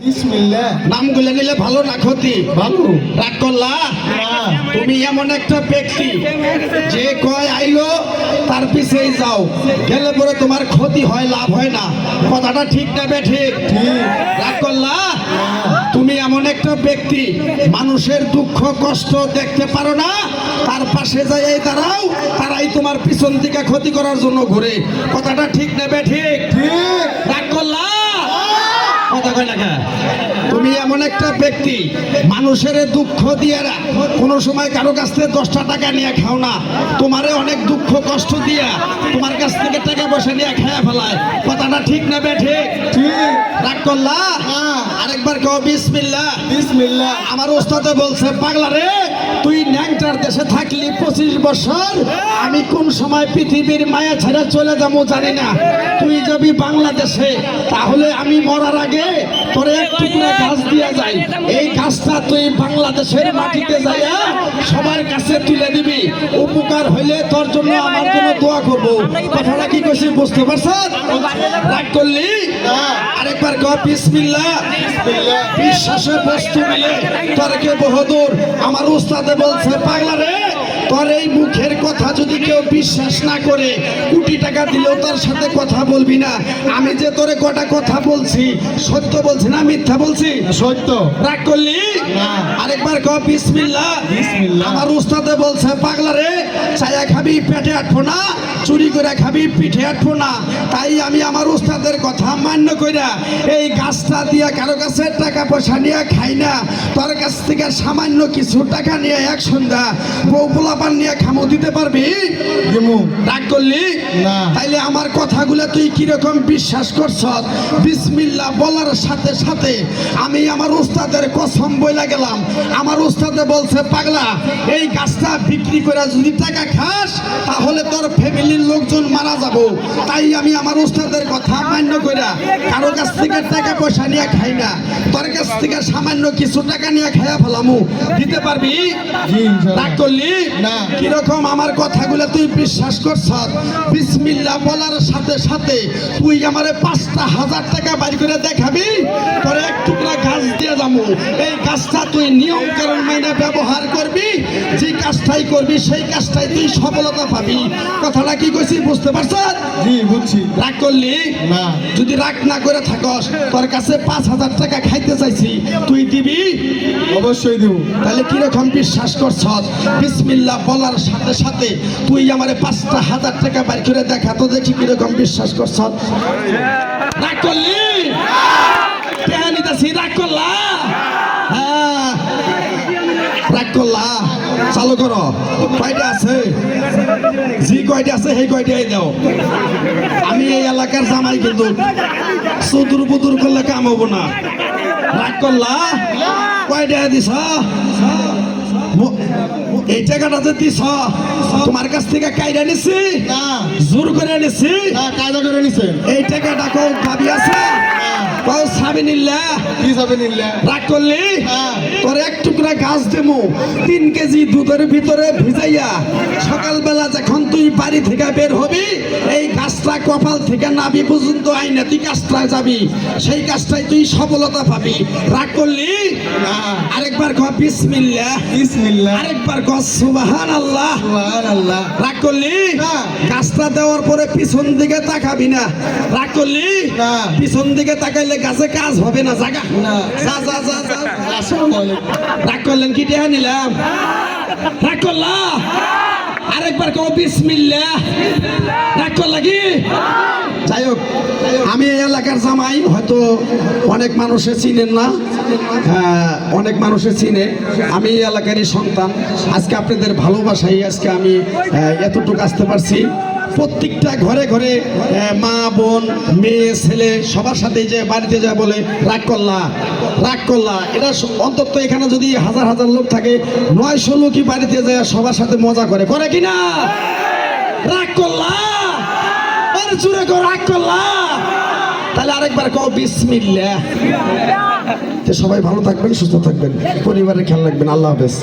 বিসমিল্লাহ। নামগুলো নিলে ভালো না ক্ষতি? ভালো। রাগ করলা? তুমি এমন একটা ব্যক্তি যে কয় আইলো তার পিছেই যাও, গেলে পরে তোমার ক্ষতি হয়, লাভ হয় না। কথাটা ঠিক না বে ঠিক? রাগ করলা? তুমি এমন একটা ব্যক্তি মানুষের দুঃখ কষ্ট দেখতে পারো না, তার পাশে যাই দাঁড়াও, তারাই তোমার পিছন থেকে ক্ষতি করার জন্য ঘুরে। কথাটা ঠিক না বে ঠিক? রাগ করলা? কথা কয় না কেন? তুমি এমন একটা ব্যক্তি মানুষের দুঃখ দিয়ে কোনো সময় কারো কাছ থেকে 10টা টাকা নিয়ে খাও না, তোমারে অনেক দুঃখ কষ্ট দিয়া তোমার কাছ থেকে টাকা পয়সা নিয়ে খেয়ে ফেলায়। কথাটা ঠিক না বে ঠিক? রাগ করলা? আরেকবার কও বিসমিল্লাহ। বিসমিল্লাহ। আমার ওস্তাদে বলছে, পাগলা রে তুই ন্যাংটার দেশে থাকলি 25 বছর, আমি কোন সময় পৃথিবীর মায়া ছেড়ে চলে যাবো জানি না। তুই যাবি বাংলাদেশে, তাহলে আমি মরার আগে তোরে এক টুকরা গাছ দিয়ে যাই, এই গাছটা তুই বাংলাদেশের মাটিতে যাইয়া সবার কাছে তুলে দিবি। উপকার হইলে তোর জন্য আমার জন্য দোয়া করবো। কথাটা কি কইছি বুঝতে পারছেন? রাগ করলি? আরেকবার কও বিসমিল্লাহ। বিশ্বাসের বস্তু মিলে তর্কে বহুদূর। আমার উস্তাদে বলছে, পাগলা রে তোর এই মুখের কথা যদি কেউ বিশ্বাস না করে, কোটি টাকা দিলেও তার সাথে কথা বলবি না। আমি যে তোরে কটা কথা বলছি, সত্য বলছি না মিথ্যা বলছি? সত্য। রাগ করলি? আরেকবার কও বিসমিল্লাহ। বিসমিল্লাহ। আমার উস্তাদে বলছে, পাগলা রে চায়া খাবি পেটে আটবো না, চুরি করে খাবি পিঠে আটবো না। তাই আমি আমার উস্তাদের কথা মান্য কইরা এই গাছটা দিয়া কারো কাছে টাকা পয়সা নিয়ে খাই না, তোর কাছ থেকে সামান্য কিছু টাকা নিয়ে এক সন্ধ্যা বউ পোলাপান নিয়ে খামো দিতে পারবি? রাগ করলি? না। তাইলে আমার কথাগুলো তুই কিরকম বিশ্বাস করছ? বিসমিল্লাহ বলার সাথে সাথে আমি আমার উস্তাদের কসম বইলা গেলাম। আমার উস্তাদে বলছে, পাগলা এই গাছটা বিক্রি করে যদি টাকা খাস তাহলে তোর ফ্যামিলির লোকজন মারা যাব। তাই আমি আমার উস্তাদের কথা মান্য কইরা কারো কাছ থেকে টাকা পয়সা নিয়ে খাই না, তোর কাছ থেকে সামান্য কিছু টাকা নিয়ে খাইয়া ফেলামু, দিতে পারবি? রাগ করলি? না। কিরকম আমার কথাগুলো তুই বিশ্বাস করছ? বিসমিল্লাহ বলার সাথে সাথে তুই আমারে 5,000 টাকা বাড়ি করে দেখাবি, তোর এক টুকরা গাছ দিয়ে যাবো। এই গাছটা তুই নিয়ম কারণ মাইনা ব্যবহার করবি, যে কাজটাই করবি সেই কাজটাই তুই সফলতা পাবি। কথাটা কি কইছি বুঝতে পারছ? জি বুঝছি। রাগ করলি? না। যদি রাগ না করে থাকস, তোর কাছে 5,000 টাকা খাইতে চাইছি, তুই দিবি? অবশ্যই দেব। তাহলে কিরকম বিশ্বাস করছ? বিসমিল্লাহ বলার সাথে সাথে তুই আমারে 5,000 টাকা বাড়ি করে দেখা, তো দেখি কিরকম বিশ্বাস করছ। রাগ করলি? রাগ করলা? হ্যাঁ রাগ করলা? চালু করো। কয়টা আছে? যে কয়টা আছে সেই কয়টাই দাও। আমি এই এলাকার জামাই, কিন্তু চুদুর বুদুর করলে কাম হবো না। রাগ করলা? কয়টা দিছ? এই টাকাটা যে দিছ তোমার কাছ থেকে কাইরা নিছি না। জোর করে নিছি? না, কায়দা করে নিছেন। এই টাকাটা কেউ ভাবি আছে? কেউ ছাবি নিল্লা? কি যাবে নিলে? রাগ করলি? হ্যাঁ। তোর এক টুকরা গাছ দেবো 3 কেজি দুধের ভিতরে ভিজাইয়া, সকালবেলা যখন তুই বাড়ি থেকে বের হবি, এই গাছটা কপাল থেকে নাবি পর্যন্ত আইনা তুই কাজটা যাবি, সেই কাজটাই তুই সফলতা পাবি। রাগ করলি? আরেকবার কহ বিসমিল্লাহ। বিসমিল্লাহ। আরেকবার কহ সুবহানাল্লাহ। সুবহানাল্লাহ। রাগ করলি? না। গাছটা দেওয়ার পরে পিছন দিকে তাকাবি না। রাগ করলি? না। পিছন দিকে তাকাইলে গাছে কাজ হবে না। জাগা না। যা যা যা যা। আসসালামু আলাইকুম। রাগ করলেন কি? টেহা নিলাম? রাগ করলা? আরেকবার কও বিসমিল্লাহ। রাগ করলা কি? যাই হোক, আমি এই এলাকার জামাই, হয়তো অনেক মানুষে চিনেন না, অনেক মানুষে চিনে। আমি এই এলাকারই সন্তান। আজকে আপনাদের ভালোবাসাই আজকে আমি এতটুকু আসতে পারছি। প্রত্যেকটা ঘরে ঘরে মা বোন মেয়ে ছেলে সবার সাথে যে বাড়িতে যায় বলে রাগ করলা, রাগ করলা। এটা অন্তত এখানে যদি হাজার হাজার লোক থাকে, 900 লোকই বাড়িতে যায় সবার সাথে মজা করে, করে কিনা? রাগ করলা? আর জোরে কর, রাগ করলা? তাহলে আরেকবার কও বিসমিল্লাহ। সবাই ভালো থাকবেন, সুস্থ থাকবেন, পরিবারের খেয়াল রাখবেন। আল্লাহ হাফেজ।